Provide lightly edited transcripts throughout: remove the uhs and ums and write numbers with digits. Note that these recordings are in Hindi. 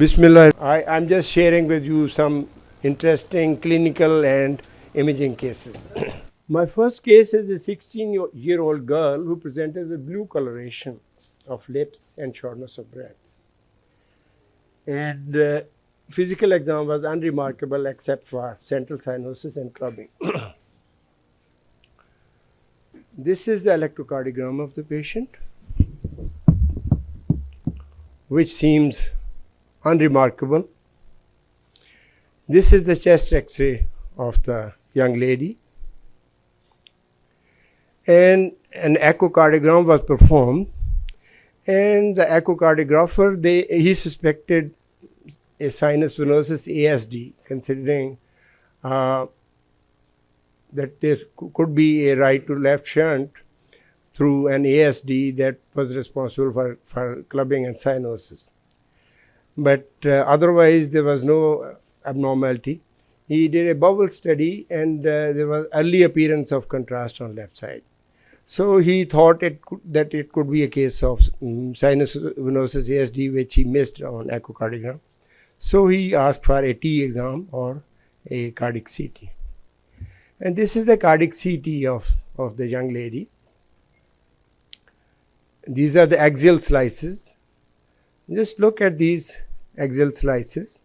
Bismillah. I'm just sharing with you some interesting clinical and imaging cases. My first case is a 16-year-old girl who presented with blue coloration of lips and shortness of breath. And physical exam was unremarkable except for central cyanosis and clubbing. This is the electrocardiogram of the patient, which seems unremarkable. This is the chest X-ray of the young lady, and an echocardiogram was performed, and the echocardiographer, he suspected a sinus venosus ASD, considering that there could be a right to left shunt through an ASD that was responsible for clubbing and cyanosis. But otherwise there was no abnormality. He did a bowel study, and there was early appearance of contrast on left side. So he thought that it could be a case of sinus venosus ASD, which he missed on echocardiogram. So he asked for a T exam or a cardiac CT. And this is the cardiac CT of the young lady. These are the axial slices. Just look at these axial slices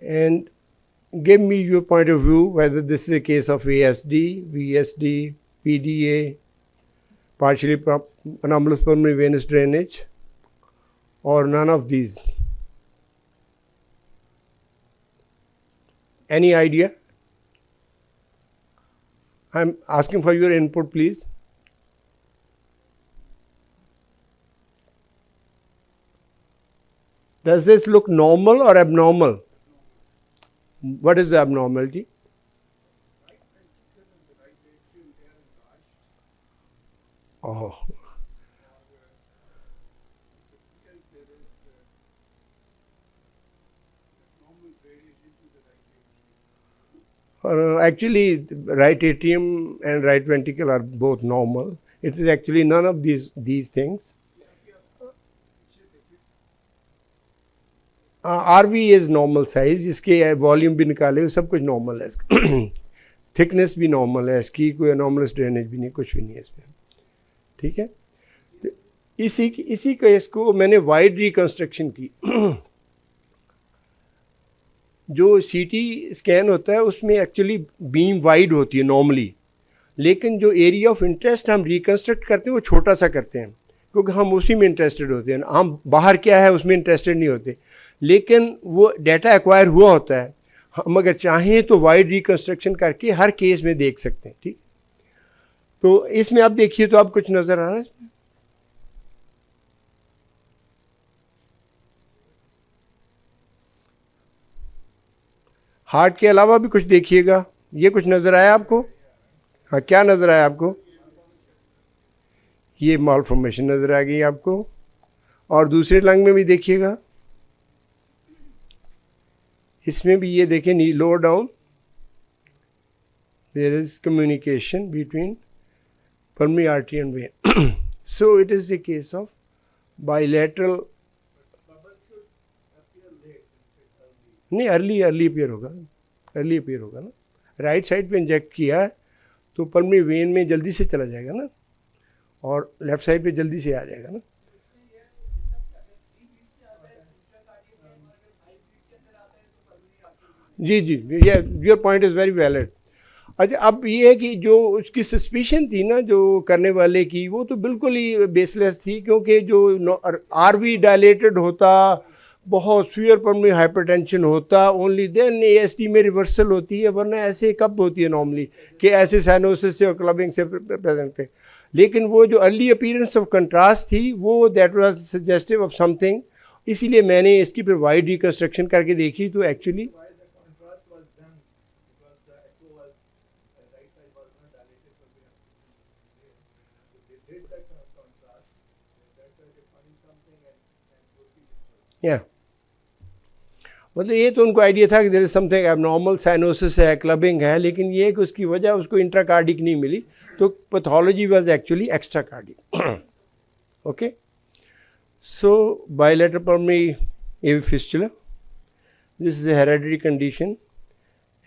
and give me your point of view whether this is a case of ASD, VSD, PDA, partially anomalous pulmonary venous drainage, or none of these. Any idea? I'm asking for your input, please. Does this look normal or abnormal? What is the abnormality? Oh. Actually, right atrium and right ventricle are both normal. It is actually none of these things. RV is normal size, इसके वॉल्यूम भी निकाले, सब कुछ नॉर्मल है, थिकनेस भी नॉर्मल है, इसकी कोई अनॉमलस ड्रेनेज भी नहीं, कुछ भी नहीं है इसमें, ठीक है. तो इसी केस को मैंने वाइड रिकंस्ट्रक्शन की. जो सीटी स्कैन होता है उसमें एक्चुअली बीम वाइड होती है नॉर्मली, लेकिन जो एरिया ऑफ इंटरेस्ट हम रिकंस्ट्रक्ट करते हैं वो छोटा सा करते हैं, क्योंकि हम उसी में इंटरेस्टेड होते हैं. हम बाहर क्या है उसमें इंटरेस्टेड नहीं होते, लेकिन वो डाटा एक्वायर हुआ होता है. हम अगर चाहें तो वाइड रिकंस्ट्रक्शन करके हर केस में देख सकते हैं, ठीक. तो इसमें आप देखिए तो आप कुछ नज़र आ रहा है. हार्ट के अलावा भी कुछ देखिएगा. ये कुछ नज़र आया आपको? हाँ, क्या नज़र आया आपको? ये मालफॉर्मेशन नज़र आ गई आपको. और दूसरे लंग में भी देखिएगा, इसमें भी ये देखें, lower down there is communication between pulmonary artery and vein. So it is a case of bilateral. नहीं, अर्ली अपीयर होगा ना. राइट साइड पे इंजेक्ट किया है तो पल्मोनरी वेन में जल्दी से चला जाएगा ना, और लेफ्ट साइड पे जल्दी से आ जाएगा ना. जी, your point is very valid. अच्छा, अब ये है कि जो उसकी सस्पिशन थी ना जो करने वाले की, वो तो बिल्कुल ही बेसलेस थी, क्योंकि जो आरवी डायलेटेड होता, बहुत सीवियर पल्मोनरी हाइपरटेंशन होता, ओनली देन एएसडी में रिवर्सल होती है, वरना ऐसे कब होती है नॉर्मली कि ऐसे साइनोसिस से और क्लबिंग से प्रेजेंट है. लेकिन वो जो अर्ली अपीयरेंस ऑफ कंट्रास्ट थी वो that was suggestive of something, इसीलिए मैंने इसकी फिर वाइड रिकंस्ट्रक्शन करके देखी तो एक्चुअली मतलब ये तो उनको आइडिया था कि there is something abnormal, cyanosis है, क्लबिंग है, लेकिन ये कि उसकी वजह उसको इंट्राकार्डिक नहीं मिली, तो pathology was actually extracardiac. Okay, so bilateral pulmonary AV fistula. This is a hereditary condition,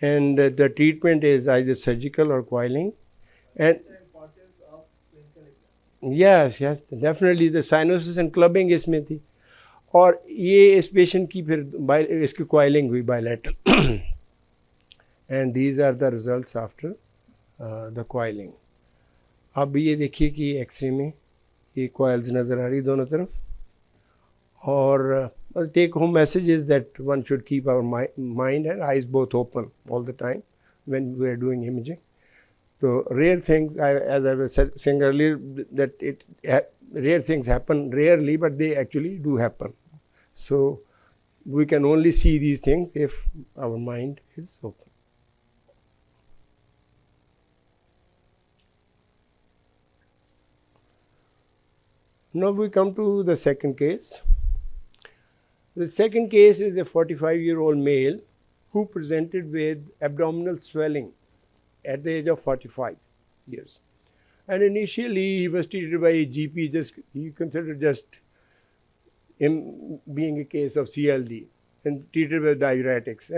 and the treatment is either surgical or coiling. And yes, definitely the cyanosis and clubbing इसमें थी, और ये इस पेशेंट की फिर इसकी coiling हुई bilateral. And these are the results after the coiling. अब ये देखिए कि एक्सरे में ये coils नज़र आ रही दोनों तरफ, और take home message is that one should keep our mind and eyes both open all the time when we are doing imaging. So rare things, as I was saying earlier, that rare things happen rarely, but they actually do happen. So we can only see these things if our mind is open. Now we come to the second case. The second case is a 45-year-old male who presented with abdominal swelling at the age of 45 years. And initially he was treated by a GP, he considered just him being a case of CLD, and treated with diuretics.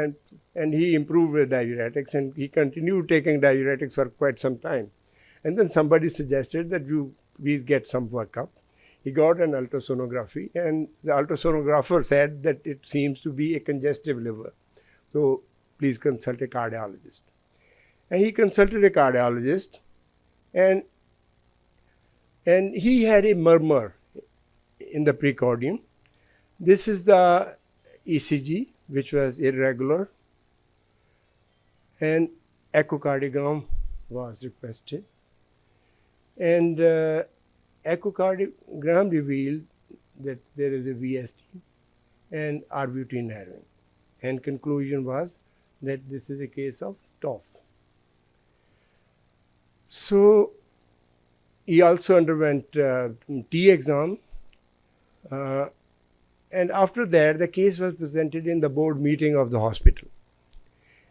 And he improved with diuretics, and he continued taking diuretics for quite some time. And then somebody suggested that you please get some workup. He got an ultrasonography, and the ultrasonographer said that it seems to be a congestive liver. So please consult a cardiologist. And he consulted a cardiologist, and he had a murmur in the precordium. This is the ECG, which was irregular, and echocardiogram was requested. And echocardiogram revealed that there is a VSD and RVT narrowing, and conclusion was that this is a case of TOF. So he also underwent T exam, and after that the case was presented in the board meeting of the hospital,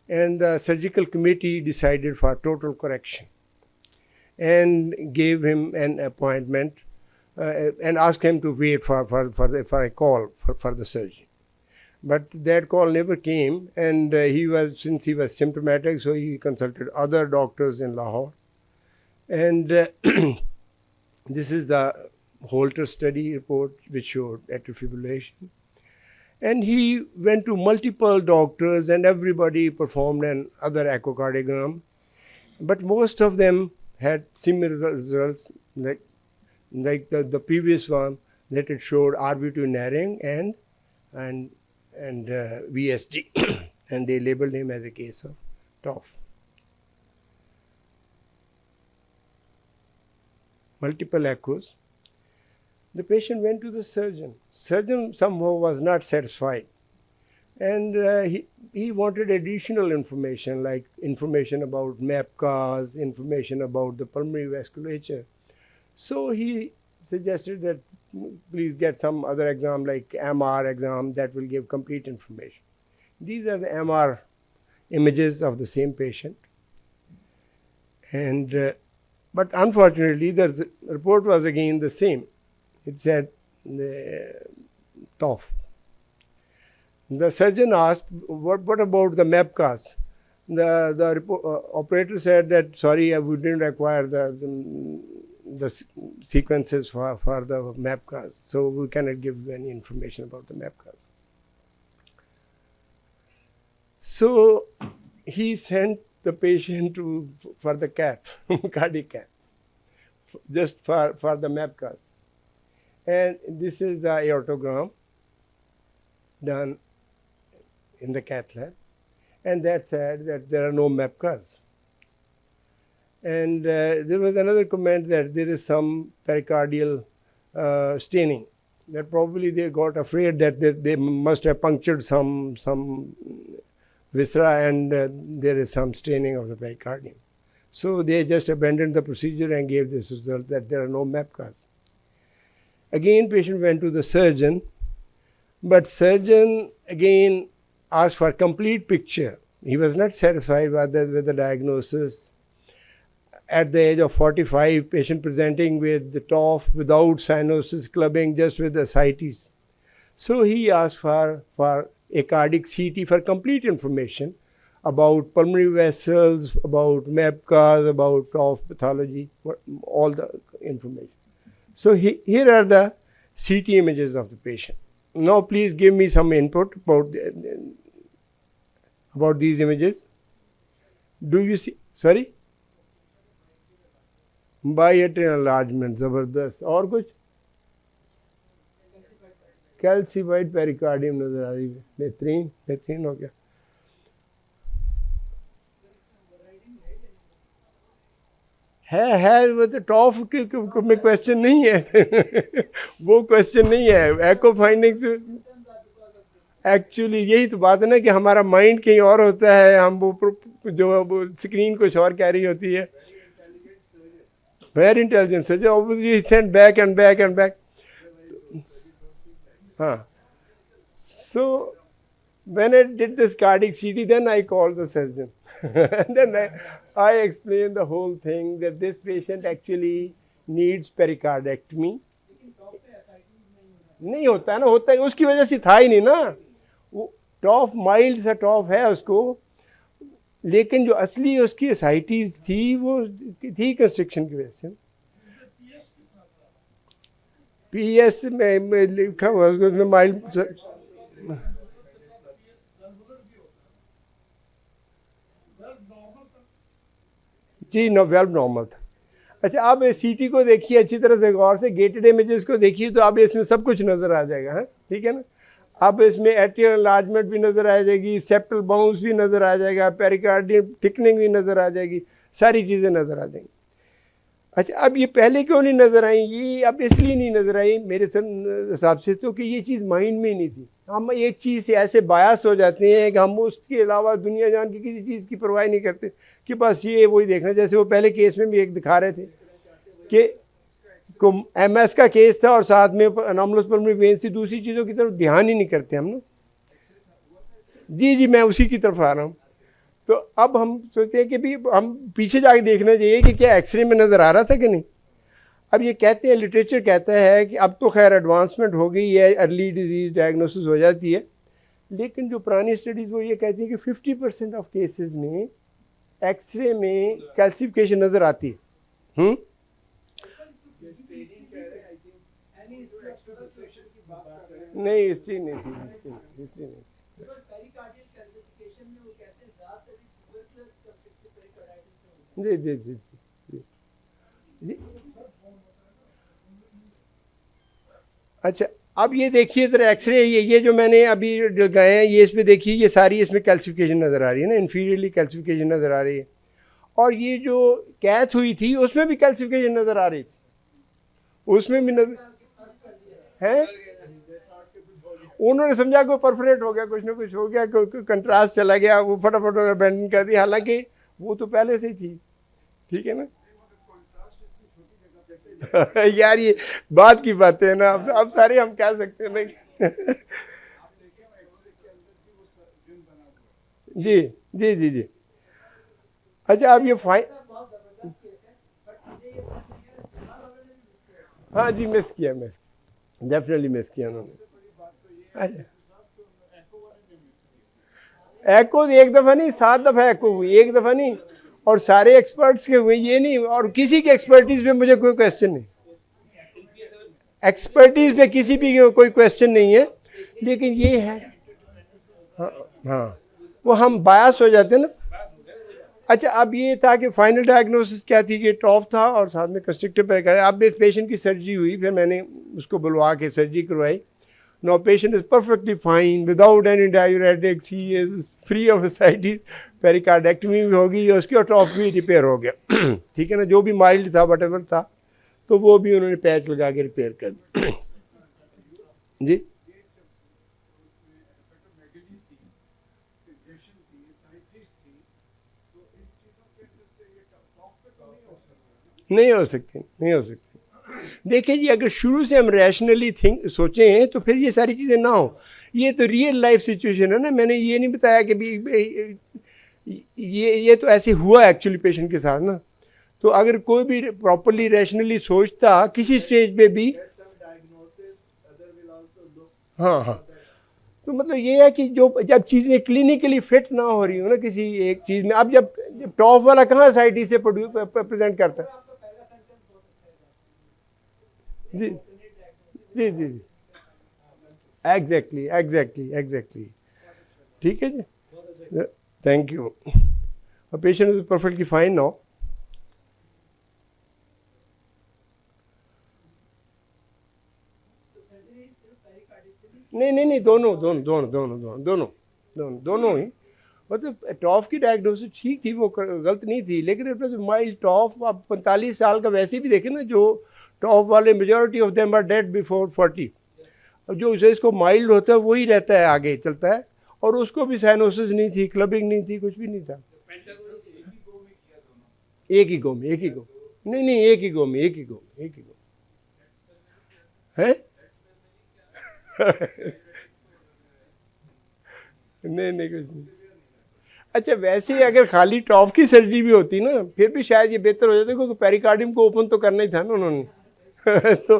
and the surgical committee decided for total correction and gave him an appointment and asked him to wait for a call for the surgery. But that call never came, and since he was symptomatic, so he consulted other doctors in Lahore. And this is the Holter study report, which showed atrial fibrillation. And he went to multiple doctors, and everybody performed another echocardiogram, but most of them had similar results like the previous one, that it showed RV2 narrowing and VSD, and they labeled him as a case of TOF. Multiple echoes. The patient went to the surgeon. Surgeon somehow was not satisfied, and he wanted additional information, like information about MAPCAS, information about the pulmonary vasculature. So he suggested that please get some other exam, like MR exam, that will give complete information. These are the MR images of the same patient. And but unfortunately, the report was again the same. It said TOF. The surgeon asked, what about the MAPCAS? The operator said that, sorry, we didn't require the sequences for the MAPCAS, so we cannot give you any information about the MAPCAS. So he sent the patient for the cath, cardiac cath, just for the MAPCAS. And this is the aortogram done in the cath lab, and that said that there are no MAPCAS. And there was another comment that there is some pericardial staining, that probably they got afraid that they must have punctured some viscera, and there is some staining of the pericardium. So they just abandoned the procedure and gave this result that there are no MAPCAS. Again, patient went to the surgeon, but surgeon again asked for a complete picture. He was not satisfied with the diagnosis. At the age of 45, patient presenting with the TOF without cyanosis, clubbing, just with ascites. So he asked for a cardiac CT for complete information about pulmonary vessels, about MAPCAs, about TOF pathology, all the information. So here are the CT images of the patient. Now please give me some input about these images. Do you see? Sorry? बायएट्रियल enlargement, जबरदस्त. और कुछ? कैल्सिफाइड पेरिकार्डियम नजर आ रही है. बेहतरीन, बेहतरीन हो गया. है वो तो टॉफ में क्वेश्चन नहीं है. वो क्वेश्चन नहीं है. एको फाइंडिंग एक्चुअली यही तो बात है ना कि हमारा माइंड कहीं और होता है, हम वो जो स्क्रीन कुछ और कह रही होती है. Very intelligent surgeon, obviously send back and back and back. हाँ. So when I did this cardiac CT, then I called the surgeon. And then I explained the whole thing that this patient actually needs pericardectomy. नहीं होता है ना, होता है उसकी वजह से था ही नहीं ना. वो टॉफ माइल्ड सा टॉफ है उसको, लेकिन जो असली उसकी एसाइटीज थी वो थी कंस्ट्रक्शन की वजह से. PS में लिखा हुआ उसमें माइल्ड. जी नो, वेल्व नॉर्मल था. अच्छा, आप CT को देखिए अच्छी तरह से गौर से, गेटेड इमेजेस को देखिए तो आप इसमें सब कुछ नज़र आ जाएगा. हाँ, ठीक है ना. अब इसमें एट्रियल एनलार्जमेंट भी नज़र आ जाएगी, सेप्टल बाउंस भी नज़र आ जाएगा, पेरिकार्डियम थिकनिंग भी नज़र आ जाएगी, सारी चीज़ें नज़र आ जाएंगी. अच्छा, अब ये पहले क्यों नहीं नज़र आई? ये अब इसलिए नहीं नज़र आई मेरे हिसाब से तो कि ये चीज़ माइंड में नहीं थी. हम एक चीज़ से ऐसे बायस हो जाते हैं कि हम उसके अलावा दुनिया जान की किसी चीज़ की परवाह नहीं करते कि बस ये वही देखना. जैसे वो पहले केस में भी एक दिखा रहे थे कि MS का केस था और साथ में अनोमलस पल्मोनरी वेन से, दूसरी चीज़ों की तरफ ध्यान ही नहीं करते हम ना. जी मैं उसी की तरफ आ रहा हूँ. तो अब हम सोचते हैं कि भी हम पीछे जाके देखना चाहिए कि क्या एक्सरे में नज़र आ रहा था कि नहीं. अब ये कहते हैं, लिटरेचर कहता है कि अब तो खैर एडवांसमेंट हो गई है, अर्ली डिजीज डायग्नोसिस हो जाती है, लेकिन जो पुरानी स्टडीज़ वो ये कहती है कि 50% ऑफ केसेस में एक्सरे में कैल्सिफिकेशन नज़र आती है. नहीं, हिस्ट्री नहीं थी, हिस्ट्री नहीं. जी जी जी जी जी. अच्छा, अब ये देखिए ज़रा एक्सरे, ये जो मैंने अभी लगाए हैं, ये इसमें देखिए, ये सारी इसमें कैल्सिफिकेशन नज़र आ रही है ना, इन्फीरियरली कैल्सिफिकेशन नज़र आ रही है. और ये जो कैथ हुई थी उसमें भी कैल्सिफिकेशन नज़र आ रही थी, उसमें भी नजर है. उन्होंने समझा कोई परफोरेट हो गया, कुछ ना कुछ हो गया, कोई कंट्रास्ट चला गया, वो फटाफट उन्होंने अबैंडन कर दिया, हालांकि वो तो पहले से ही थी. ठीक है ना. यार ये बात की बातें है ना, अब सारे हम कह सकते हैं ना. जी जी जी जी. अच्छा, अब ये हाँ जी, मिस किया, डेफिनेटली मिस किया उन्होंने. एको एक दफ़ा नहीं, 7 दफ़ा एको हुई, एक दफ़ा नहीं. और सारे एक्सपर्ट्स के हुए, ये नहीं, और किसी के एक्सपर्टीज़ पे मुझे कोई क्वेश्चन नहीं. एक्सपर्टीज़ पे किसी भी कोई क्वेश्चन नहीं है, लेकिन ये है हाँ वो हम बायस हो जाते हैं ना. अच्छा, अब ये था कि फाइनल डायग्नोसिस क्या थी कि टॉफ था और साथ में कंस्ट्रक्टिव पेरिकार्डियम. अब इस पेशेंट की सर्जरी हुई, फिर मैंने उसको बुलवा के सर्जरी करवाई. Now patient is perfectly fine without any diuretics. He is free of ascites. पेरिकार्डेक्टमी भी होगी, उसकी और टॉफ भी रिपेयर हो गया. ठीक है ना. जो भी माइल्ड था, वटेवर था, तो वो भी उन्होंने पैच लगा के रिपेयर कर दिया. जी नहीं हो सकती, नहीं हो सकती. देखिए जी, अगर शुरू से हम रैशनली सोचें हैं तो फिर ये सारी चीज़ें ना हो. ये तो रियल लाइफ सिचुएशन है ना. मैंने ये नहीं बताया कि भी ये तो ऐसे हुआ एक्चुअली पेशेंट के साथ ना. तो अगर कोई भी प्रॉपरली रैशनली सोचता किसी स्टेज पे भी, हाँ हाँ, तो मतलब ये है कि जो जब चीज़ें क्लिनिकली फिट ना हो रही हो ना किसी एक चीज़ में, अब जब टॉप वाला कहाँ साइटी से प्रेजेंट करता है। जी जी जी जी, एग्जैक्टली एग्जैक्टली एग्जैक्टली। ठीक है जी, thank you. Patient is perfectly fine now. नहीं नहीं नहीं, दोनों दोनों दोनों दोनों दोनों दोनों दोनों दोनों ही, मतलब टॉफ की डायग्नोसिस ठीक थी, वो गलत नहीं थी, लेकिन इट वाज माइल्ड टॉफ। आप 45 साल का वैसे भी देखें ना, जो टॉफ वाले majority of them are dead before 40। अब जो उसे इसको माइल्ड होता है वही रहता है, आगे चलता है, और उसको भी साइनोसिस नहीं थी, क्लबिंग नहीं थी, कुछ भी नहीं था। एक ही गो में, एक ही गो, नहीं नहीं, एक ही गो में, एक ही गो में, एक ही गो है। नहीं नहीं, कुछ नहीं। अच्छा, वैसे ही अगर खाली टॉप की सर्जरी भी होती ना, फिर भी शायद ये बेहतर हो जाता, क्योंकि पेरिकार्डियम को ओपन तो करना ही था ना उन्होंने। तो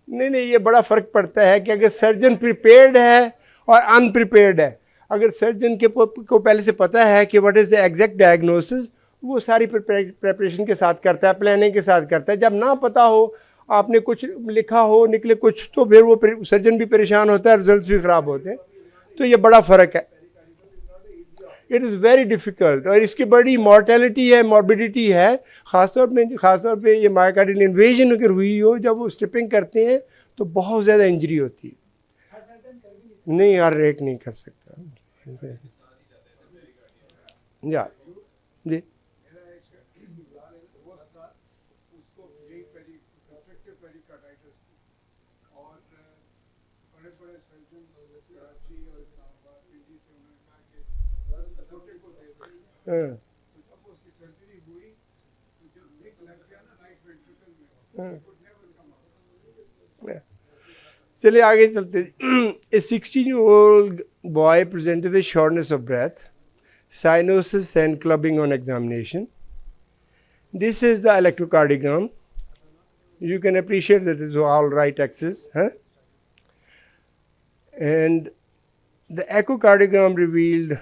नहीं नहीं, ये बड़ा फर्क पड़ता है कि अगर सर्जन प्रिपेयर्ड है और अनप्रिपेयर्ड है। अगर सर्जन के को पहले से पता है कि what is the exact diagnosis, वो सारी प्रिपरेशन के साथ करता है, प्लानिंग के साथ करता है। जब ना पता हो, आपने कुछ लिखा हो, निकले कुछ, तो फिर वो सर्जन भी परेशान होता है, रिजल्ट्स भी खराब होते हैं। तो ये बड़ा फ़र्क है, इट इज़ वेरी डिफ़िकल्ट, और इसकी बड़ी मॉर्टेलिटी है, मॉर्बिडिटी है। ख़ासतौर पे ये मायोकार्डियल इन्वेजन अगर हुई हो, जब वो स्ट्रिपिंग करते हैं तो बहुत ज़्यादा इंजरी होती है। नहीं, हर एक नहीं कर सकता। या जी, हाँ हाँ, चलिए आगे चलते। A 16-year-old boy presented with shortness of breath, cyanosis and clubbing on examination. This is the electrocardiogram. You can appreciate that it's all right axis, huh? And the echocardiogram revealed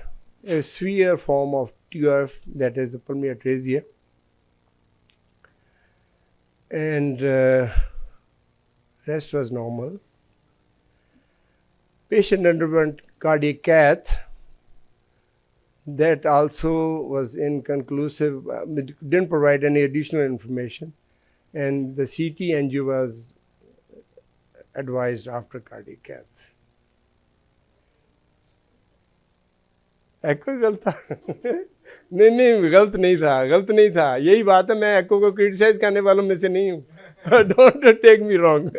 a severe form of TF, that is the pulmonary atresia. And rest was normal. Patient underwent cardiac cath. That also was inconclusive, didn't provide any additional information. And the CT angio was advised after cardiac cath. एको गलत था? नहीं नहीं, गलत नहीं था, गलत नहीं था। यही बात है, मैं एको को क्रिटिसाइज करने वालों में से नहीं हूँ। Don't take me wrong.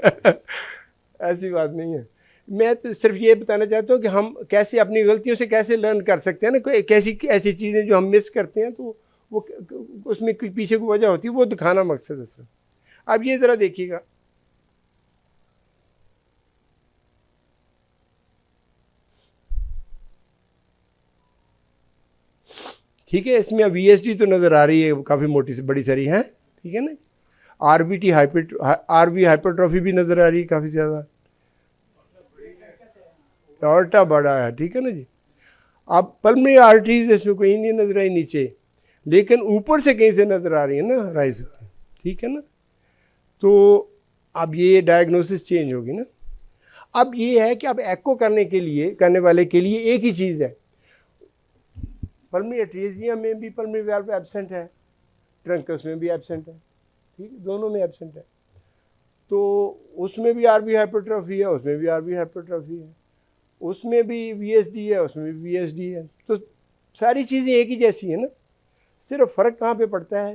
ऐसी बात नहीं है। मैं तो सिर्फ ये बताना चाहता हूँ कि हम कैसे अपनी गलतियों से कैसे लर्न कर सकते हैं ना। कोई कैसी ऐसी चीज़ें जो हम मिस करते हैं, तो वो उसमें पीछे की वजह होती है, वो दिखाना मकसद है सर। अब ये ज़रा देखिएगा, ठीक है। इसमें VSD तो नज़र आ रही है, काफ़ी मोटी सी बड़ी सारी है, ठीक है ना। RVT RV हाइपरट्रॉफी भी नज़र आ रही है काफ़ी ज़्यादा, ऑर्टा बड़ा है, ठीक है ना जी। अब पल्मोनरी आर्टरीज इसमें कहीं नहीं नजर आई नीचे, लेकिन ऊपर से कहीं से नजर आ रही है ना, राइज, ठीक है ना। तो अब ये डायग्नोसिस चेंज होगी ना। अब ये है कि अब एको करने वाले के लिए एक ही चीज़ है। पल्मोनरी एट्रेजिया में भी पल्मोनरी वाल्व एब्सेंट है, ट्रंकस में भी एब्सेंट है, ठीक है, दोनों में एब्सेंट है। तो उसमें भी RV हाइपरट्रॉफी है, उसमें भी RV हाइपरट्रॉफी है, उसमें भी VSD है, उसमें भी VSD है। तो सारी चीज़ें एक ही जैसी है ना। सिर्फ फ़र्क कहाँ पे पड़ता है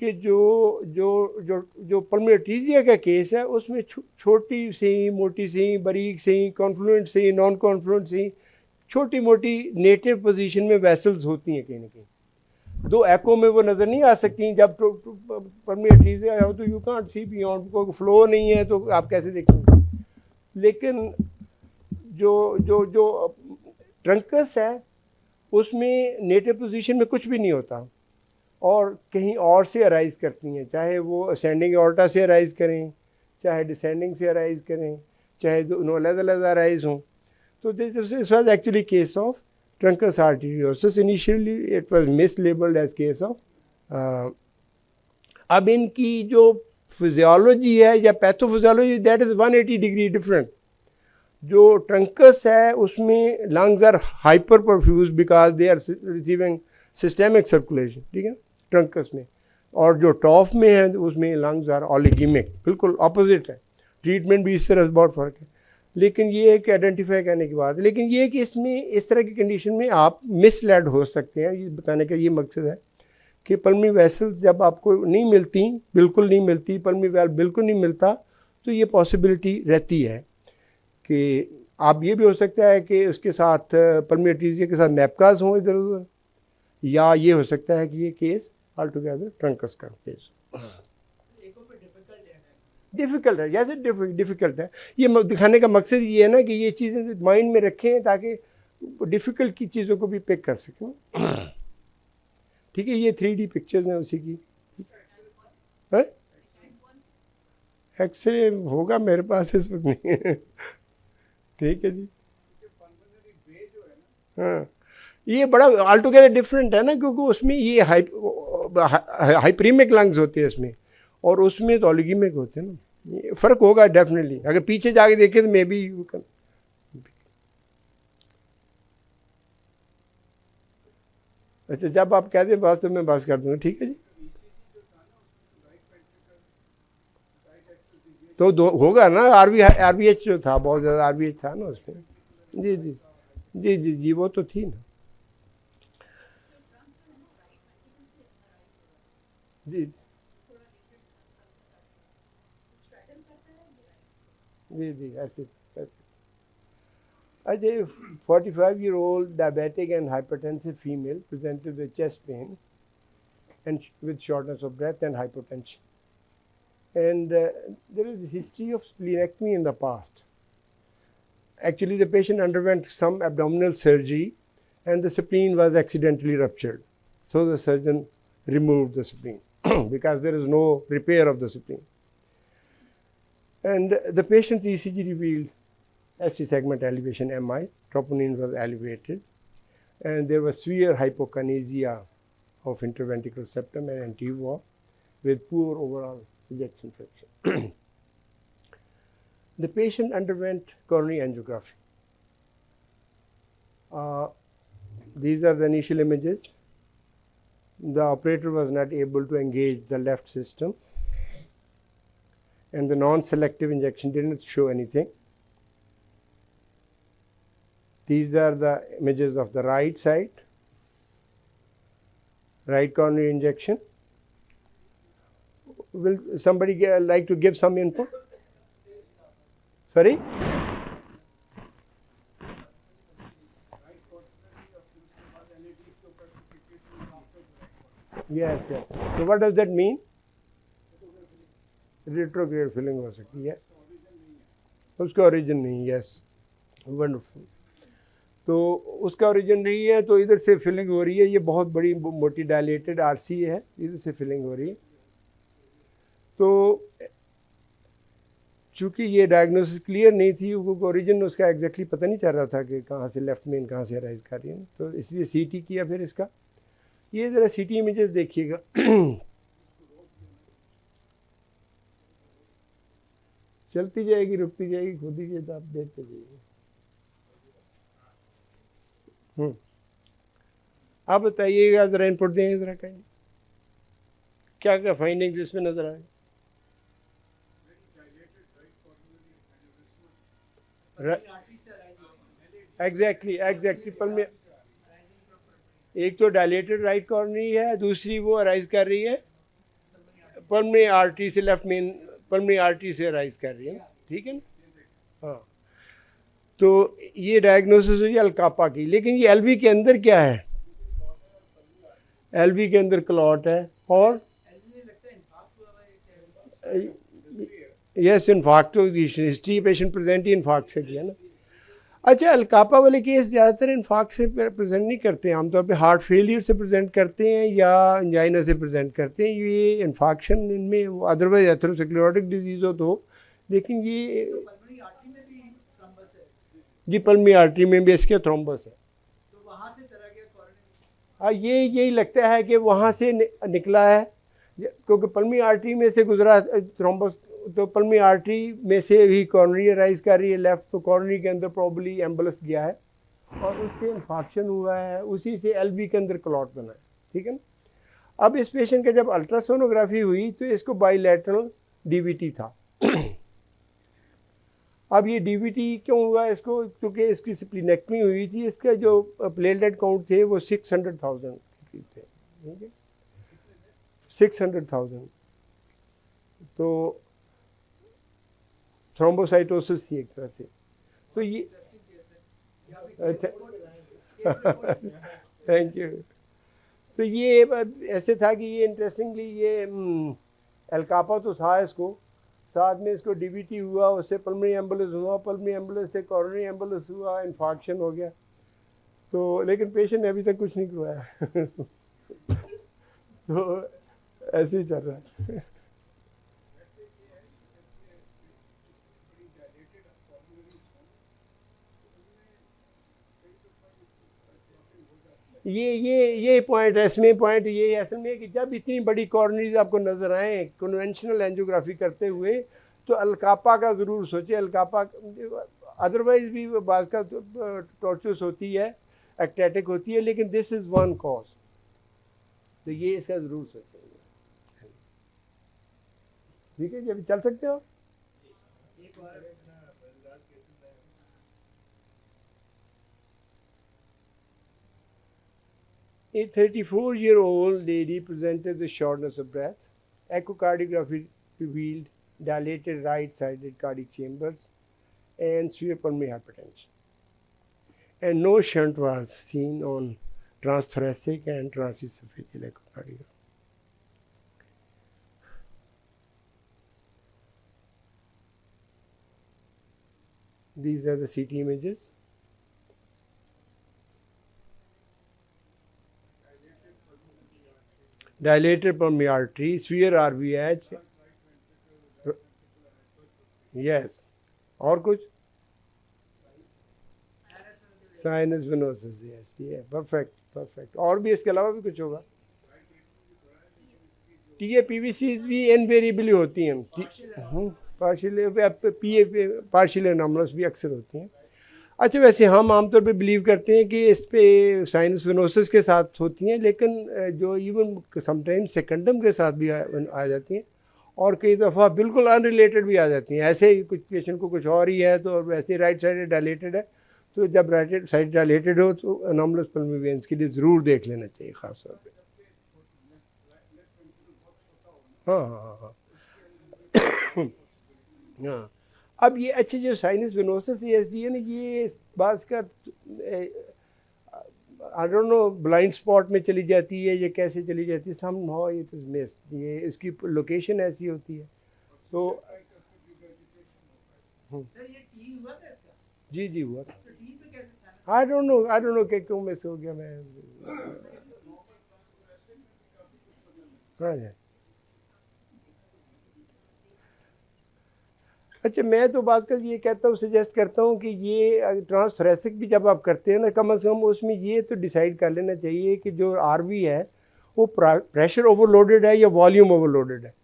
कि जो जो जो जो पल्मोनरी एट्रेजिया का केस है, उसमें छोटी सी, मोटी सी, बारीक सी, कॉन्फ्लुएंट सी, नॉन कॉन्फ्लुएंट सी, छोटी मोटी नेटिव पोजीशन में वेसल्स होती हैं कहीं ना कहीं। दो एको में वो नज़र नहीं आ सकती। जब पल्मोनरी एट्रेजिया हो तो यू कांट सी बियॉन्ड, कोई फ्लो नहीं है तो आप कैसे देखेंगे। लेकिन जो जो जो ट्रंकस है, उसमें नेटिव पोजीशन में कुछ भी नहीं होता, और कहीं और से अराइज करती हैं, चाहे वो असेंडिंग एओर्टा से अराइज करें, चाहे डिसेंडिंग से अराइज करें, चाहे दोनों अलग अलग अराइज हों. तो this was actually case of truncus arteriosus. Initially it was mislabelled as case of. अब इनकी जो फिजियोलॉजी है या pathophysiology, that is 180 degree different. जो ट्रंकस है उसमें lungs are hyper perfuse because they are receiving systemic circulation, ठीक है, ट्रंकस में. और जो टॉफ में है उसमें लंग्स आर ऑलिगेमिक, बिल्कुल अपोजिट है. ट्रीटमेंट भी इस तरह से बहुत फ़र्क है. लेकिन ये है कि आइडेंटिफाई करने की बात है. लेकिन ये है कि इसमें इस तरह की कंडीशन में आप मिसलेड हो सकते हैं. ये बताने का ये मकसद है कि पल्मोनरी वेसल्स जब आपको नहीं मिलती, बिल्कुल नहीं मिलती, पल्मोनरी वेल्व बिल्कुल नहीं मिलता, तो ये पॉसिबिलिटी रहती है कि आप ये भी हो सकता है कि उसके साथ पल्मोनरी आर्टेरिया के साथ मैपकाज हों इधर उधर, या ये हो सकता है कि ये केस ऑल टुगेदर ट्रंकस का केस. डिफ़िकल्ट है, जैसे डिफ़िकल्ट है. ये दिखाने का मकसद ये है ना कि ये चीज़ें माइंड में रखें ताकि डिफ़िकल्ट की चीज़ों को भी पिक कर सकें. ठीक है, ये 3D पिक्चर्स हैं उसी की. है एक्सरे होगा मेरे पास इस वक्त नहीं है. ठीक है जी. हाँ, ये बड़ा ऑल टुगेदर डिफरेंट है ना, क्योंकि उसमें ये हाइपरीमिक लंग्स होते हैं इसमें, और उसमें तो ऑलिगेमिक होते हैं ना. ये फ़र्क होगा डेफिनेटली. अगर पीछे जाके देखें तो मे बी यू कैन. अच्छा, जब आप कहते हैं बस तो मैं बस कर दूँगा. ठीक है जी. तो दो होगा ना. RVH जो था, बहुत ज़्यादा RVH था ना उसमें. जी जी जी जी जी, वो तो थी ना. जी जी जी, ऐसे ऐसे. A 45-year-old diabetic and hypertensive female presented with chest pain and with shortness of breath and hypotension. And there is a history of splenectomy in the past. Actually, the patient underwent some abdominal surgery and the spleen was accidentally ruptured. So the surgeon removed the spleen because there is no repair of the spleen. And the patient's ECG revealed ST segment elevation MI, troponin was elevated, and there was severe hypokinesia of interventricular septum and anterior wall with poor overall ejection fraction. The patient underwent coronary angiography. These are the initial images. The operator was not able to engage the left system, and the non-selective injection didn't show anything. These are the images of the right side, right coronary injection. Will somebody like to give some info? Sorry? Yes, yes. So what does that mean? Retrograde filling हो सकती है, उसका ओरिजिन नहीं. Yes, wonderful. तो उसका ओरिजिन नहीं है, तो इधर से फिलिंग हो रही है. ये बहुत बड़ी मोटी डायलेटेड RC है, इधर से फिलिंग हो रही है. तो चूँकि ये डायग्नोसिस क्लियर नहीं थी, क्योंकि ओरिजिन उसका एग्जैक्टली पता नहीं चल रहा था कि कहाँ से लेफ्ट मेन कहाँ से राइज कर रही है, तो इसलिए CT किया फिर इसका. ये ज़रा CT इमेजेस देखिएगा. चलती जाएगी, रुकती जाएगी, खुद ही ये आप देखते जाइए. आप बताइएगा, ज़रा इनपुट देंगे ज़रा कहीं, क्या क्या फाइंडिंग्स इसमें नज़र आए. एग्जैक्टली पल में एक तो डायलेटेड राइट कॉर्नरी है, दूसरी वो अराइज कर रही है पल्मोनरी आर्टरी से, लेफ्ट मेन पल्मोनरी आर्टरी से अराइज कर रही है. ठीक है ना. हाँ, तो ये डायग्नोसिस हुई अल्कापा की. लेकिन ये LV के अंदर क्या है? LV के अंदर क्लॉट है और yes, infarct. History patient present ही इन्फार्क्ट से किया ना. अच्छा, अलकापा वाले केस ज़्यादातर इन्फाक से प्रेजेंट नहीं करते हैं, आमतौर पे हार्ट फेलियर से प्रेजेंट करते हैं या एंजाइना से प्रेजेंट करते हैं। ये इन्फाक्शन इनमें अदरवाइज एथेरोस्क्लेरोटिक डिजीज़ हो तो, लेकिन ये जी पल्मोनरी आर्टरी में भी इसके थ्रोम्बस है। तो वहाँ से चला गया कोरोनरी। हाँ, यही लगता है कि वहाँ से निकला है, क्योंकि पल्मोनरी आर्टरी में से गुजरा थ्रोम्बस, तो पल्मोनरी आर्टरी में से ही कॉर्नरी राइज कर रही है लेफ्ट, तो कॉर्नरी के अंदर प्रॉब्ली एम्बुलस गया है और उससे इन्फाक्शन हुआ है, उसी से एलवी के अंदर क्लॉट बना है। ठीक है ना। अब इस पेशेंट का जब अल्ट्रासोनोग्राफी हुई तो इसको बाइलेटरल डीवीटी था। अब ये डीवीटी क्यों हुआ इसको, क्योंकि इसकी स्प्लीनेक्टमी हुई थी, इसका जो प्लेटलेट काउंट थे वो 600,000 थे। ठीक है, 600,000। तो थ्रोम्बोसाइटोसिस थी एक तरह से। तो ये थैंक यू। तो ये ऐसे था कि ये इंटरेस्टिंगली ये अलकापा तो था इसको, साथ में इसको डीवीटी हुआ, उससे पल्मोनरी एम्बुलेंस हुआ, पल्मोनरी एम्बुलेंस से कॉरोनरी एम्बुलेंस हुआ, इन्फाक्शन हो गया। तो लेकिन पेशेंट ने अभी तक कुछ नहीं करवाया। तो ऐसे ही चल रहा है। ये पॉइंट है इसमें, पॉइंट ये असल में कि जब इतनी बड़ी कॉर्नरीज आपको नज़र आए कन्वेंशनल एंजियोग्राफी करते हुए, तो अलकापा का ज़रूर सोचिए। अलकापा अदरवाइज भी बात का टॉर्चस होती है, एक्टेटिक होती है, लेकिन दिस इज़ वन कॉज, तो ये इसका ज़रूर सोचेंगे। ठीक है जी, अभी चल सकते हो। A 34-year-old lady presented with shortness of breath. Echocardiography revealed dilated right-sided cardiac chambers and severe pulmonary hypertension. And no shunt was seen on transthoracic and transesophageal echocardiogram. These are the CT images. Dilated pulmonary artery, severe RVH. Yes. और कुछ? साइनस वेनोसिस, यस, ये परफेक्ट। और भी इसके अलावा भी कुछ होगा? टीएपीवीसी भी इनवेरिएबली होती हैं, पार्शियल एनॉमलस भी अक्सर होती हैं। अच्छा, वैसे हम आमतौर पे बिलीव करते हैं कि इस पे साइनस वेनोसिस के साथ होती हैं, लेकिन जो इवन समटाइम्स सेकेंडम के साथ भी आ जाती हैं, और कई दफ़ा बिल्कुल अनरिलेटेड भी आ जाती हैं। ऐसे ही कुछ पेशेंट को कुछ और ही है, तो वैसे राइट साइड डायलेटेड है, तो जब राइट साइड डायलेटेड हो तो एनॉमलस पल्मोनरी वेन्स के लिए ज़रूर देख लेना चाहिए ख़ास तौर पर। हाँ। अब ये अच्छे जो साइनस वेनोसिस ESD है ना, ये बात का I don't know blind spot में चली जाती है, ये कैसे चली जाती है, समहाउ इट इज मिस्ड, ये इसकी लोकेशन ऐसी होती है। तो सर ये टी हुआ था इसका? जी हुआ था। तो टी पे कैसे साइनस? आई डोंट नो क्यों मिस हो गया मैं। हाँ जी। अच्छा, मैं तो बात कर ये कहता हूँ, सजेस्ट करता हूँ कि ये ट्रांसथोरेसिक भी जब आप करते हैं ना, कम से कम उसमें ये तो डिसाइड कर लेना चाहिए कि जो आरवी है वो प्रेशर ओवरलोडेड है या वॉल्यूम ओवरलोडेड है।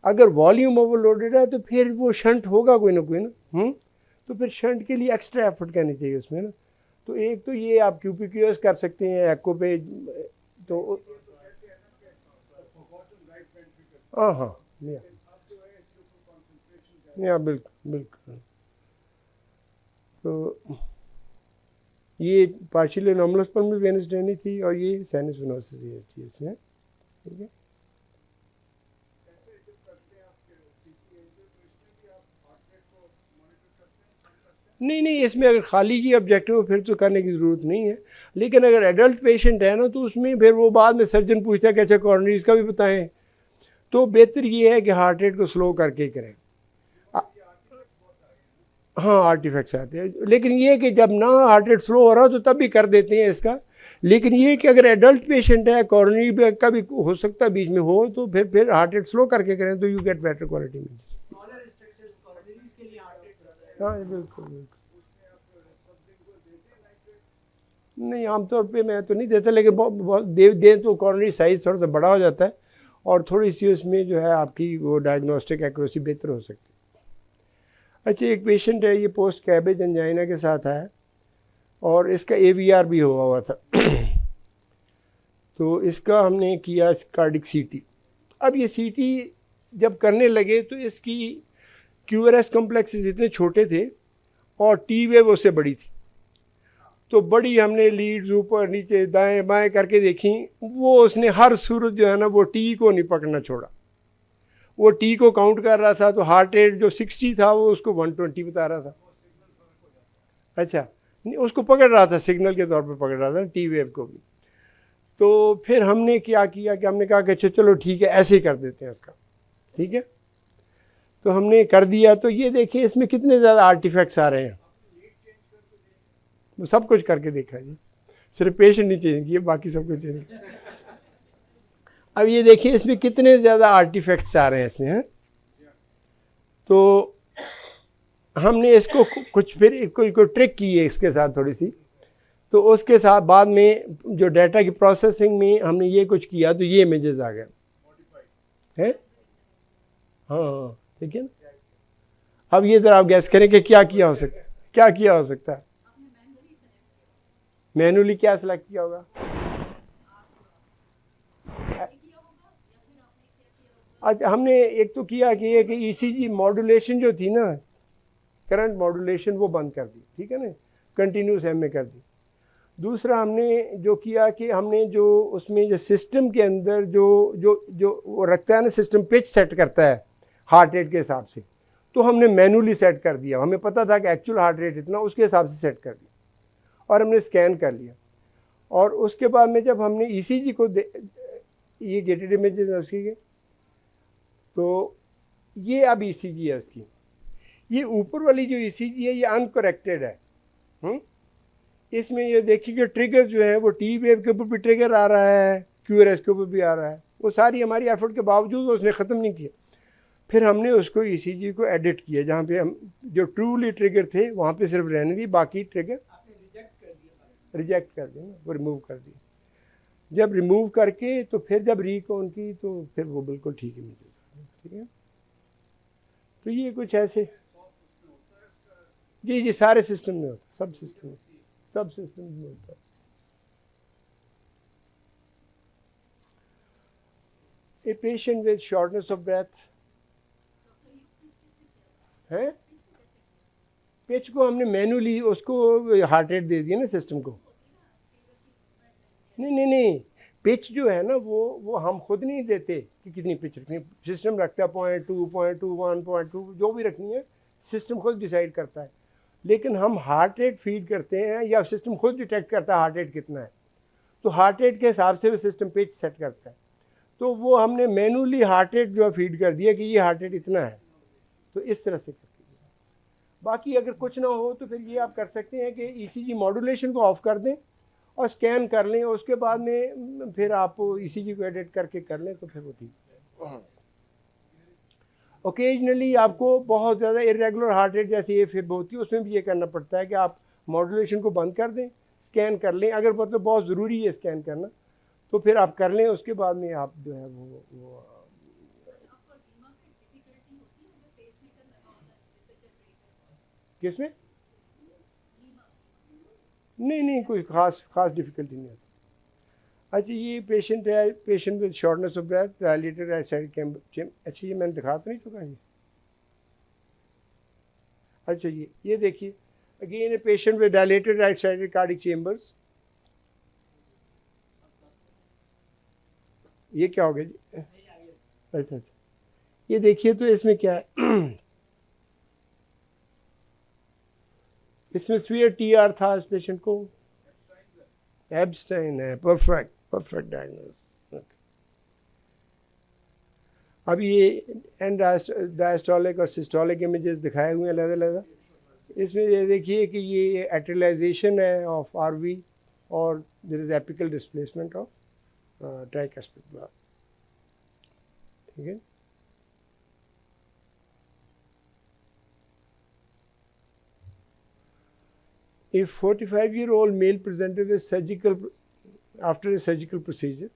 अगर वॉल्यूम ओवरलोडेड है तो फिर वो शंट होगा कोई ना, तो फिर शंट के लिए एक्स्ट्रा एफर्ट करनी चाहिए उसमें ना। तो एक तो ये आप QPQS कर सकते हैं एको पे, तो हाँ बिल्कुल। तो ये partial anomalous pulmonary venous drainage थी, और ये साइनस वेनोसिस ESD इसमें। ठीक है। नहीं, इसमें अगर खाली की ऑब्जेक्टिव हो फिर तो करने की ज़रूरत नहीं है, लेकिन अगर एडल्ट पेशेंट है ना, तो उसमें फिर वो बाद में सर्जन पूछता है कि अच्छा कॉर्नरीज का भी बताएं, तो बेहतर ये है कि हार्ट रेट को स्लो करके करें। हाँ आर्टिफैक्ट्स आते हैं, लेकिन ये कि जब ना हार्ट रेट स्लो हो रहा हो तो तब भी कर देते हैं इसका। लेकिन ये कि अगर एडल्ट पेशेंट है, कॉरोनरी का भी हो सकता है बीच में हो, तो फिर हार्ट रेट स्लो करके करें तो यू गेट बेटर क्वालिटी में। स्मॉलर स्ट्रक्चर्स कॉरोनरीज के लिए हार्ट रेट ज़्यादा है। हाँ बिल्कुल बिल्कुल। नहीं आमतौर पे मैं तो नहीं देता, लेकिन बहुत दें तो कॉरोनरी साइज थोड़ा सा बड़ा हो जाता है और थोड़ी सी उसमें जो है आपकी वो डायग्नोस्टिक एक्यूरेसी बेहतर हो सकती है। अच्छा एक पेशेंट है, ये पोस्ट कैबेज एंजाइना के साथ है और इसका AVR भी हुआ था तो इसका हमने किया कार्डिक CT। अब ये CT जब करने लगे तो इसकी QRS कॉम्प्लेक्सेस इतने छोटे थे और T वेव उससे बड़ी थी, तो बड़ी हमने लीड्स ऊपर नीचे दाएं बाएं करके देखी, वो उसने हर सूरत जो है ना वो T को नहीं पकड़ना छोड़ा। वो T को काउंट कर रहा था तो हार्ट रेट जो 60 था वो उसको 120 बता रहा था। अच्छा नहीं, उसको पकड़ रहा था, सिग्नल के तौर पे पकड़ रहा था T वेव को भी। तो फिर हमने क्या किया कि हमने कहा कि अच्छा चलो ठीक है ऐसे ही कर देते हैं उसका, ठीक है। तो हमने कर दिया, तो ये देखिए इसमें कितने ज़्यादा आर्टिफैक्ट्स आ रहे हैं, सब कुछ करके देखा जी, सिर्फ पेशेंट नहीं चेंज किए, बाकी सब कुछ चेंज किया। अब ये देखिए इसमें कितने ज़्यादा आर्टिफैक्ट्स आ रहे हैं इसमें, हैं। तो हमने इसको कुछ फिर कोई ट्रिक की है इसके साथ थोड़ी सी, तो उसके साथ बाद में जो डाटा की प्रोसेसिंग में हमने ये कुछ किया तो ये इमेजेस आ गए हैं। हाँ ठीक है ना। अब ये जरा आप गैस करें कि क्या किया हो सकता है, क्या किया हो सकता है। मैनुअली क्या सिलेक्ट किया होगा? अच्छा हमने एक तो किया कि ये कि ECG मॉड्यूलेशन जो थी ना, करंट मॉड्यूलेशन, वो बंद कर दी, ठीक है ना, कंटिन्यूस M में कर दी। दूसरा हमने जो किया कि हमने जो उसमें जो सिस्टम के अंदर जो जो जो वो रखता है ना, सिस्टम पिच सेट करता है हार्ट रेट के हिसाब से, तो हमने मैनुअली सेट कर दिया। हमें पता था कि एक्चुअल हार्ट रेट इतना, उसके हिसाब से सेट कर दिया और हमने स्कैन कर लिया। और उसके बाद में जब हमने ECG को ये गेटेड इमेजेस है उसकी, तो ये अब ECG है उसकी। ये ऊपर वाली जो ECG है ये अनकरेक्टेड है। इसमें ये देखिए कि ट्रिगर जो है वो T वेव के ऊपर भी ट्रिगर आ रहा है, QRS के ऊपर भी आ रहा है। वो सारी हमारी एफर्ट के बावजूद उसने ख़त्म नहीं किया। फिर हमने उसको ECG को एडिट किया, जहाँ पे हम जो ट्रूली ट्रिगर थे वहाँ पे सिर्फ रहने दी, बाकी ट्रिगर रिजेक्ट कर दिया, वो रिमूव कर दिया। जब रिमूव करके तो फिर जब रिकॉन की तो फिर वो बिल्कुल ठीक है मुझे, ठीक है। तो ये कुछ ऐसे जी सारे सिस्टम में होता है, सब सिस्टम में होता है। A patient with shortness of breath है, पिच को हमने मैनुअली उसको हार्ट रेट दे दिया ना सिस्टम को। नहीं, पिच जो है ना वो हम खुद नहीं देते कि कितनी पिच रखनी, सिस्टम रखता है 0.2, 0.2, 1.2 जो भी रखनी है सिस्टम खुद डिसाइड करता है। लेकिन हम हार्ट रेट फीड करते हैं या सिस्टम खुद डिटेक्ट करता है हार्ट रेट कितना है, तो हार्ट रेट के हिसाब से वो सिस्टम पिच सेट करता है। तो वो हमने मैनुअली हार्ट रेट जो है फीड कर दिया कि ये हार्ट रेट इतना है, तो इस तरह से करके। बाकी अगर कुछ ना हो तो फिर ये आप कर सकते हैं कि ECG मॉड्यूलेशन को ऑफ कर दें और स्कैन कर लें, उसके बाद में फिर आप ECG को एडिट करके कर लें तो फिर वो ठीक है। ओकेजनली आपको बहुत ज़्यादा इरेगुलर हार्ट रेट जैसे AFib होती है, उसमें भी ये करना पड़ता है कि आप मॉड्यूलेशन को बंद कर दें, स्कैन कर लें। अगर मतलब बहुत ज़रूरी है स्कैन करना तो फिर आप कर लें, उसके बाद में आप जो है वो किसमें नहीं कोई खास डिफ़िकल्टी नहीं आती। अच्छा ये पेशेंट है, patient with shortness of breath, dilated right side chamber. अच्छा ये मैंने दिखा तो नहीं चुका ये। अच्छा ये देखिए again A patient with dilated right side cardiac chambers. ये क्या हो गया जी? अच्छा ये देखिए तो इसमें क्या है इसमें स्फीयर TR था इस पेशेंट को, एब्स्टाइन है। Perfect diagnosis. अब ये एंड डायस्टोलिक और सिस्टोलिक इमेजेस दिखाए हुए हैं अलग अलग। इसमें ये देखिए कि ये एट्रलाइजेशन है ऑफ आरवी और there is apical displacement of tricuspid valve. ठीक है. If 45-year-old male presented a after a surgical procedure,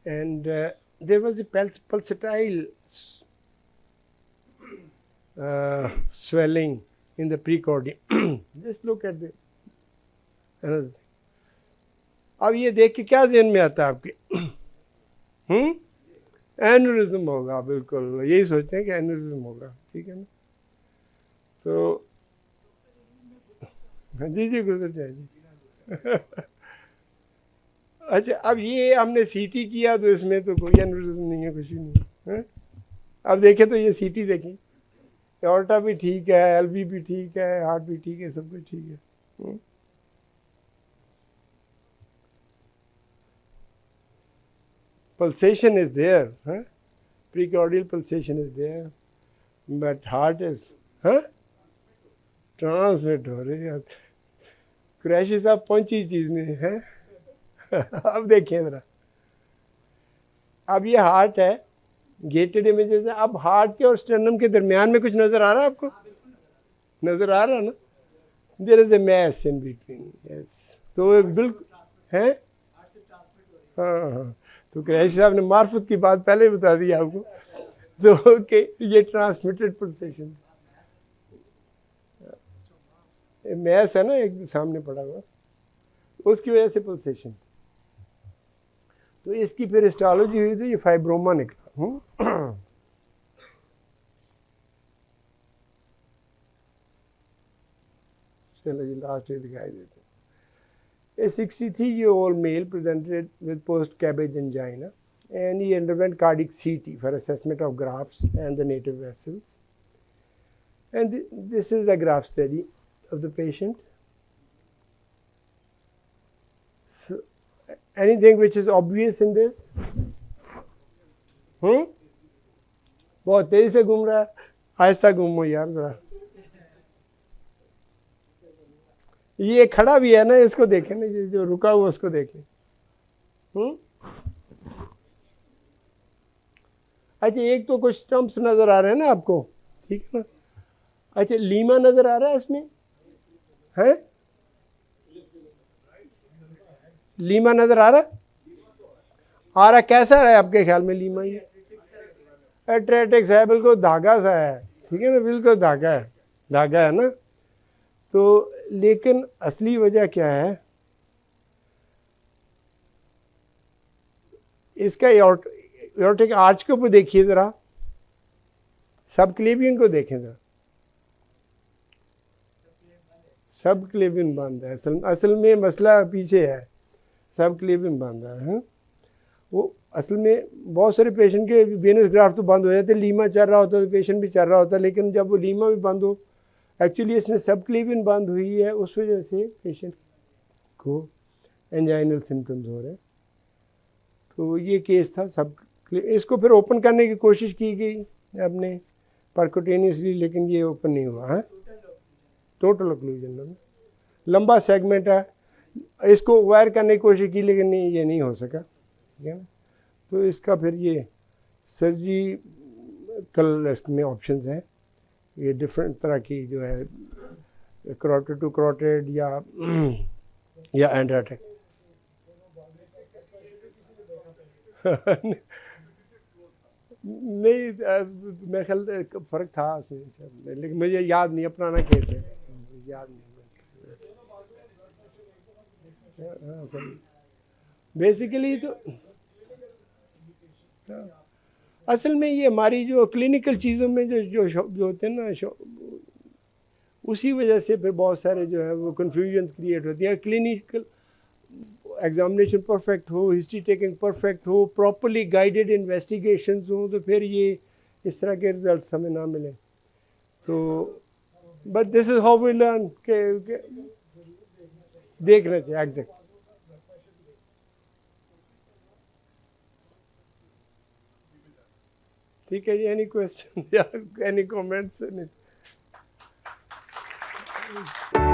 and there was a pulsatile swelling in the precordium. Just look at the another thing. अब ये देख के क्या ध्यान में आता है आपके? एन्यूरिज्म होगा, बिल्कुल यही सोचते हैं कि एन्यूरिज्म होगा. ठीक है ना. तो जी जी गुजर जाए जी. अच्छा, अब ये हमने सीटी किया तो इसमें तो कोई एन्यूरिज्म नहीं है, कुछ भी नहीं है. अब देखें तो ये सीटी देखें, एओर्टा भी ठीक है, एलवी भी ठीक है, हार्ट भी ठीक है, सब कुछ ठीक है. Pulsation is there, huh? Precordial pulsation is there, but heart is, huh? Transmit हो रही है. कुरैशी साहब पहुंची चीज में है. अब देखिए जरा, अब ये हार्ट है, गेटेड इमेजेस है. अब हार्ट के और स्टर्नम के दरमियान में कुछ नजर आ रहा है आपको? नजर आ रहा है ना? There is a mass in between. Yes, तो बिल्कुल है. हाँ हाँ, तो कुरैशी साहब ने मार्फत की बात पहले ही बता दी आपको. तो ओके, ये ट्रांसमिटेड पल्सेशन मैस है ना, एक सामने पड़ा हुआ, उसकी वजह से पल्सेशन. तो इसकी फिर हिस्टोलॉजी हुई थी, ये फाइब्रोमा निकला. चलो जी लास्ट दिखाई देते. A 63-year-old male presented with post-cabbage angina, and he underwent cardiac CT for assessment of grafts and the native vessels. And this is the graft study of the patient. So, anything which is obvious in this? बहुत तेजी से घूम रहा है, आहिस्ता घूमो यार जरा. ये खड़ा भी है ना, इसको देखें ना, ये जो रुका हुआ उसको देखें. अच्छा, एक तो कुछ स्टम्प्स नजर आ रहे हैं ना आपको, ठीक है ना. अच्छा, लीमा नजर आ रहा है इसमें, है? लीमा नजर आ रहा कैसा है आपके ख्याल में लीमा? ये एट्रेटिक्स है, बिल्कुल धागा सा है. ठीक है ना, बिल्कुल धागा है ना. तो लेकिन असली वजह क्या है? इसका एओर्टिक आर्च के ऊपर देखिए जरा, सब क्लेवियन को देखें जरा. सब क्लेवियन बंद है. असल में मसला पीछे है, सब क्लेवियन बंद है. वो असल में बहुत सारे पेशेंट के वेनस ग्राफ्ट तो बंद हो जाते, लीमा चल रहा होता है तो पेशेंट भी चल रहा होता है, लेकिन जब वो लीमा भी बंद हो, एक्चुअली इसमें सब क्लेवियन बंद हुई है, उस वजह से पेशेंट को एंजाइनल सिम्टम्स हो रहे हैं. तो ये केस था सब. इसको फिर ओपन करने की कोशिश की गई अपने परकोटेनियसली, लेकिन ये ओपन नहीं हुआ है. टोटल ओक्लूजन में लंबा सेगमेंट है, इसको वायर करने की कोशिश की लेकिन नहीं, ये नहीं हो सका. ठीक है ना. तो इसका फिर ये सर्जरी कल इसमें ऑप्शंस हैं. ये डिफरेंट तरह की जो है, करोटेड टू करोटेड या एंड्राटेक. नहीं, मेरे ख्याल फर्क था उसमें, लेकिन मुझे याद नहीं, पुराना केस है, याद नहीं. हाँ सही. बेसिकली तो असल में ये हमारी जो क्लिनिकल चीज़ों में जो होते हैं ना, उसी वजह से फिर बहुत सारे जो है वो कन्फ्यूजन क्रिएट होती है. क्लिनिकल एग्जामिनेशन परफेक्ट हो, हिस्ट्री टेकिंग परफेक्ट हो, प्रॉपरली गाइडेड इन्वेस्टिगेशंस हो, तो फिर ये इस तरह के रिजल्ट्स हमें ना मिले. तो but this is how we learn के देख रहे थे एग्जैक्ट. ठीक है जी, एनी क्वेश्चन या एनी कमेंट्स? Bye.